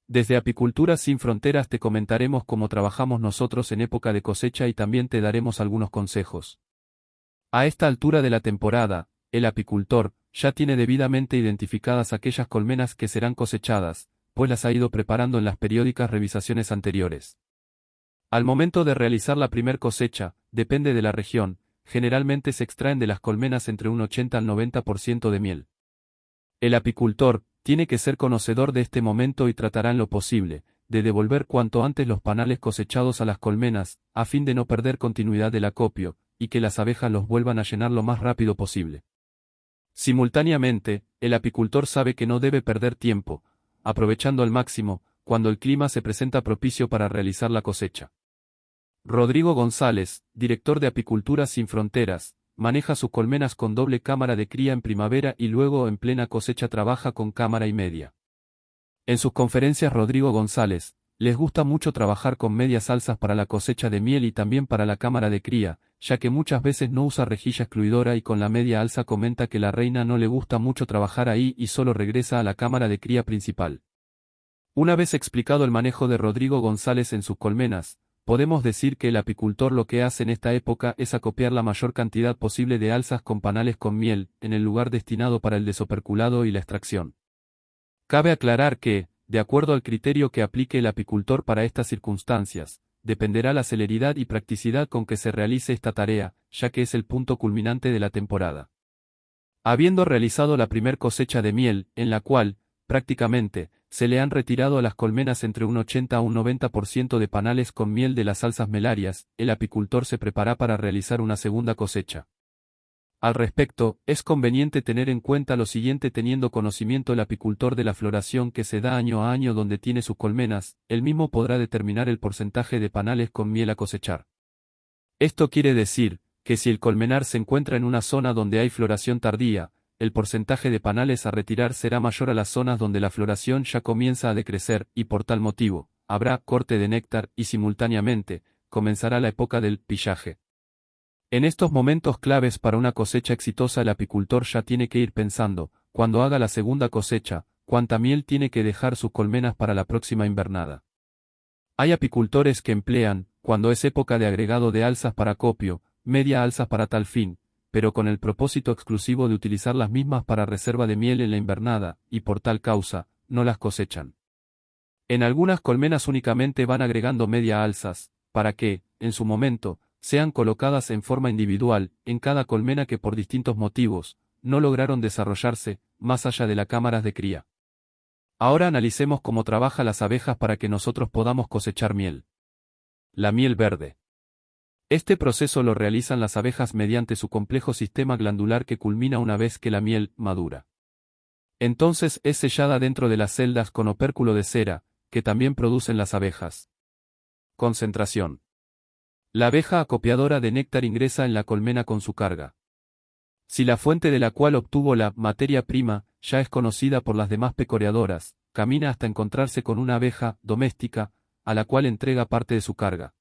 Desde Apicultura Sin Fronteras te comentaremos cómo trabajamos nosotros en época de cosecha y también te daremos algunos consejos. A esta altura de la temporada, el apicultor ya tiene debidamente identificadas aquellas colmenas que serán cosechadas, pues las ha ido preparando en las periódicas revisaciones anteriores. Al momento de realizar la primer cosecha, depende de la región, generalmente se extraen de las colmenas entre un 80 al 90% de miel. El apicultor tiene que ser conocedor de este momento y tratará en lo posible de devolver cuanto antes los panales cosechados a las colmenas, a fin de no perder continuidad del acopio, y que las abejas los vuelvan a llenar lo más rápido posible. Simultáneamente, el apicultor sabe que no debe perder tiempo, aprovechando al máximo, cuando el clima se presenta propicio para realizar la cosecha. Rodrigo González, director de Apicultura Sin Fronteras, maneja sus colmenas con doble cámara de cría en primavera y luego en plena cosecha trabaja con cámara y media. En sus conferencias Rodrigo González, les gusta mucho trabajar con medias alzas para la cosecha de miel y también para la cámara de cría, ya que muchas veces no usa rejilla excluidora y con la media alza comenta que la reina no le gusta mucho trabajar ahí y solo regresa a la cámara de cría principal. Una vez explicado el manejo de Rodrigo González en sus colmenas, podemos decir que el apicultor lo que hace en esta época es acopiar la mayor cantidad posible de alzas con panales con miel, en el lugar destinado para el desoperculado y la extracción. Cabe aclarar que, de acuerdo al criterio que aplique el apicultor para estas circunstancias, dependerá la celeridad y practicidad con que se realice esta tarea, ya que es el punto culminante de la temporada. Habiendo realizado la primer cosecha de miel, en la cual, prácticamente, se le han retirado a las colmenas entre un 80 a un 90% de panales con miel de las alzas melarias, el apicultor se prepara para realizar una segunda cosecha. Al respecto, es conveniente tener en cuenta lo siguiente teniendo conocimiento el apicultor de la floración que se da año a año donde tiene sus colmenas, él mismo podrá determinar el porcentaje de panales con miel a cosechar. Esto quiere decir, que si el colmenar se encuentra en una zona donde hay floración tardía, el porcentaje de panales a retirar será mayor a las zonas donde la floración ya comienza a decrecer y por tal motivo, habrá corte de néctar y simultáneamente, comenzará la época del pillaje. En estos momentos claves para una cosecha exitosa el apicultor ya tiene que ir pensando, cuando haga la segunda cosecha, cuánta miel tiene que dejar sus colmenas para la próxima invernada. Hay apicultores que emplean, cuando es época de agregado de alzas para acopio, media alzas para tal fin, pero con el propósito exclusivo de utilizar las mismas para reserva de miel en la invernada, y por tal causa, no las cosechan. En algunas colmenas únicamente van agregando media alzas, para que, en su momento, sean colocadas en forma individual, en cada colmena que por distintos motivos, no lograron desarrollarse, más allá de las cámaras de cría. Ahora analicemos cómo trabajan las abejas para que nosotros podamos cosechar miel. La miel verde. Este proceso lo realizan las abejas mediante su complejo sistema glandular que culmina una vez que la miel madura. Entonces es sellada dentro de las celdas con opérculo de cera, que también producen las abejas. Concentración. La abeja acopiadora de néctar ingresa en la colmena con su carga. Si la fuente de la cual obtuvo la materia prima ya es conocida por las demás pecoreadoras, camina hasta encontrarse con una abeja doméstica, a la cual entrega parte de su carga.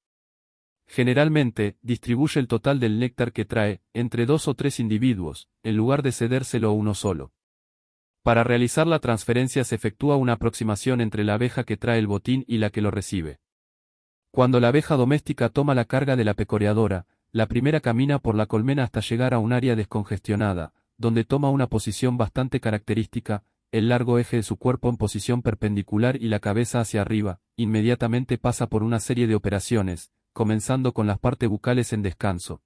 Generalmente, distribuye el total del néctar que trae, entre 2 o 3 individuos, en lugar de cedérselo a uno solo. Para realizar la transferencia se efectúa una aproximación entre la abeja que trae el botín y la que lo recibe. Cuando la abeja doméstica toma la carga de la pecoreadora, la primera camina por la colmena hasta llegar a un área descongestionada, donde toma una posición bastante característica, el largo eje de su cuerpo en posición perpendicular y la cabeza hacia arriba, inmediatamente pasa por una serie de operaciones, comenzando con las partes bucales en descanso.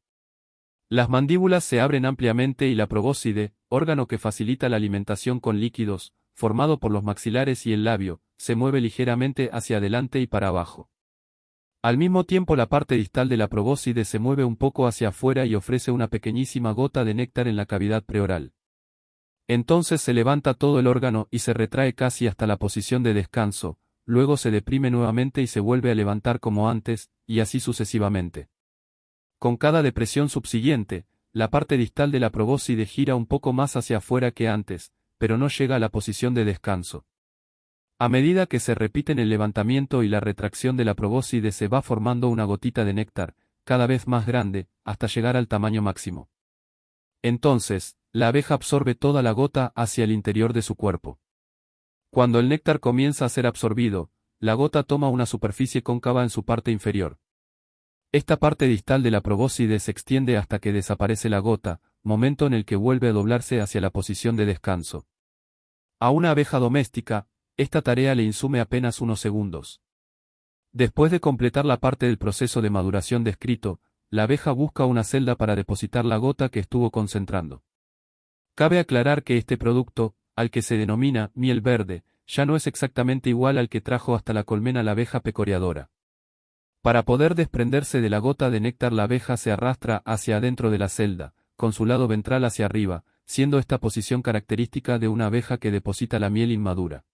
Las mandíbulas se abren ampliamente y la probóscide, órgano que facilita la alimentación con líquidos, formado por los maxilares y el labio, se mueve ligeramente hacia adelante y para abajo. Al mismo tiempo la parte distal de la probóscide se mueve un poco hacia afuera y ofrece una pequeñísima gota de néctar en la cavidad preoral. Entonces se levanta todo el órgano y se retrae casi hasta la posición de descanso, luego se deprime nuevamente y se vuelve a levantar como antes, y así sucesivamente. Con cada depresión subsiguiente, la parte distal de la probóscide gira un poco más hacia afuera que antes, pero no llega a la posición de descanso. A medida que se repiten el levantamiento y la retracción de la probóscide se va formando una gotita de néctar, cada vez más grande, hasta llegar al tamaño máximo. Entonces, la abeja absorbe toda la gota hacia el interior de su cuerpo. Cuando el néctar comienza a ser absorbido, la gota toma una superficie cóncava en su parte inferior. Esta parte distal de la probóscide se extiende hasta que desaparece la gota, momento en el que vuelve a doblarse hacia la posición de descanso. A una abeja doméstica, esta tarea le insume apenas unos segundos. Después de completar la parte del proceso de maduración descrito, la abeja busca una celda para depositar la gota que estuvo concentrando. Cabe aclarar que este producto, al que se denomina miel verde, ya no es exactamente igual al que trajo hasta la colmena la abeja pecoreadora. Para poder desprenderse de la gota de néctar, la abeja se arrastra hacia adentro de la celda, con su lado ventral hacia arriba, siendo esta posición característica de una abeja que deposita la miel inmadura.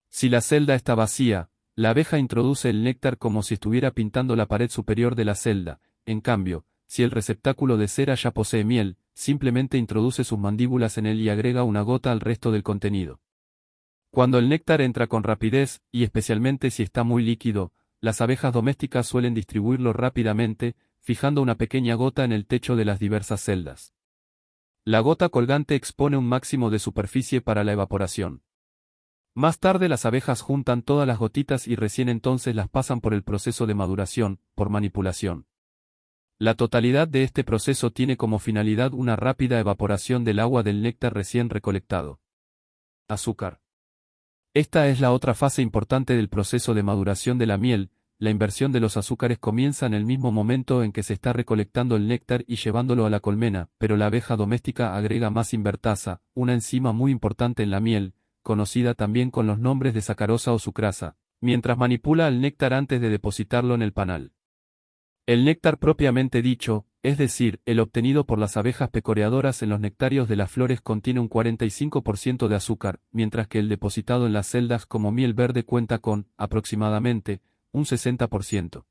Si la celda está vacía, la abeja introduce el néctar como si estuviera pintando la pared superior de la celda. En cambio, si el receptáculo de cera ya posee miel, simplemente introduce sus mandíbulas en él y agrega una gota al resto del contenido. Cuando el néctar entra con rapidez, y especialmente si está muy líquido, las abejas domésticas suelen distribuirlo rápidamente, fijando una pequeña gota en el techo de las diversas celdas. La gota colgante expone un máximo de superficie para la evaporación. Más tarde las abejas juntan todas las gotitas y recién entonces las pasan por el proceso de maduración, por manipulación. La totalidad de este proceso tiene como finalidad una rápida evaporación del agua del néctar recién recolectado. Azúcar. Esta es la otra fase importante del proceso de maduración de la miel. La inversión de los azúcares comienza en el mismo momento en que se está recolectando el néctar y llevándolo a la colmena, pero la abeja doméstica agrega más invertasa, una enzima muy importante en la miel, conocida también con los nombres de sacarosa o sucrasa, mientras manipula el néctar antes de depositarlo en el panal. El néctar propiamente dicho, es decir, el obtenido por las abejas pecoreadoras en los nectarios de las flores, contiene un 45% de azúcar, mientras que el depositado en las celdas como miel verde cuenta con, aproximadamente, un 60%.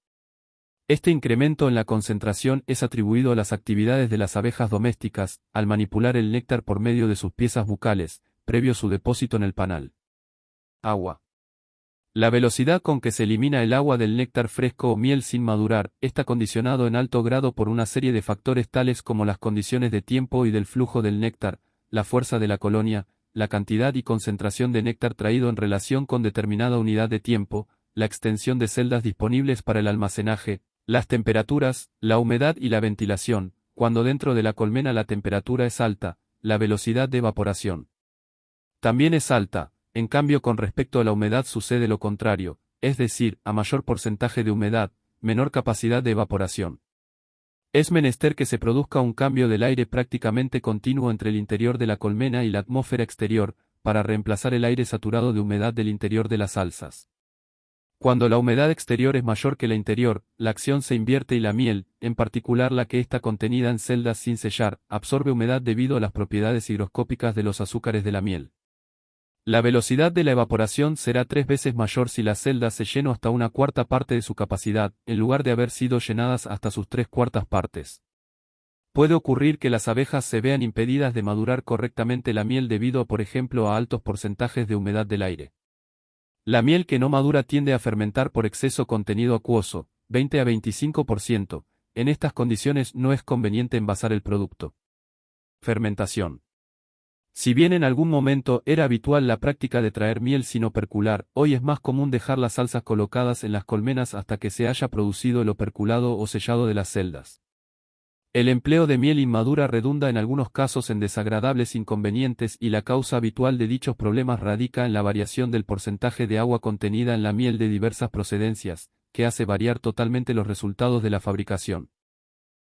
Este incremento en la concentración es atribuido a las actividades de las abejas domésticas, al manipular el néctar por medio de sus piezas bucales, previo a su depósito en el panal. Agua. La velocidad con que se elimina el agua del néctar fresco o miel sin madurar está condicionado en alto grado por una serie de factores tales como las condiciones de tiempo y del flujo del néctar, la fuerza de la colonia, la cantidad y concentración de néctar traído en relación con determinada unidad de tiempo, la extensión de celdas disponibles para el almacenaje, las temperaturas, la humedad y la ventilación. Cuando dentro de la colmena la temperatura es alta, la velocidad de evaporación también es alta. En cambio, con respecto a la humedad sucede lo contrario, es decir, a mayor porcentaje de humedad, menor capacidad de evaporación. Es menester que se produzca un cambio del aire prácticamente continuo entre el interior de la colmena y la atmósfera exterior, para reemplazar el aire saturado de humedad del interior de las alzas. Cuando la humedad exterior es mayor que la interior, la acción se invierte y la miel, en particular la que está contenida en celdas sin sellar, absorbe humedad debido a las propiedades higroscópicas de los azúcares de la miel. La velocidad de la evaporación será 3 veces mayor si la celda se llenó hasta una cuarta parte de su capacidad, en lugar de haber sido llenadas hasta sus 3/4 partes. Puede ocurrir que las abejas se vean impedidas de madurar correctamente la miel debido, por ejemplo, a altos porcentajes de humedad del aire. La miel que no madura tiende a fermentar por exceso contenido acuoso, 20 a 25%. En estas condiciones no es conveniente envasar el producto. Fermentación. Si bien en algún momento era habitual la práctica de traer miel sin opercular, hoy es más común dejar las alzas colocadas en las colmenas hasta que se haya producido el operculado o sellado de las celdas. El empleo de miel inmadura redunda en algunos casos en desagradables inconvenientes y la causa habitual de dichos problemas radica en la variación del porcentaje de agua contenida en la miel de diversas procedencias, que hace variar totalmente los resultados de la fabricación.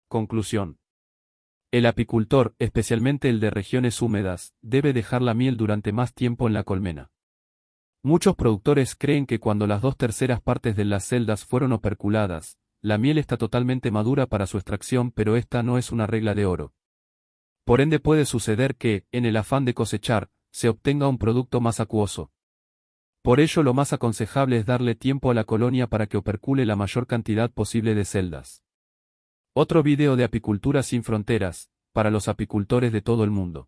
Conclusión. El apicultor, especialmente el de regiones húmedas, debe dejar la miel durante más tiempo en la colmena. Muchos productores creen que cuando las 2/3 partes de las celdas fueron operculadas, la miel está totalmente madura para su extracción, pero esta no es una regla de oro. Por ende puede suceder que, en el afán de cosechar, se obtenga un producto más acuoso. Por ello lo más aconsejable es darle tiempo a la colonia para que opercule la mayor cantidad posible de celdas. Otro video de Apicultura sin Fronteras, para los apicultores de todo el mundo.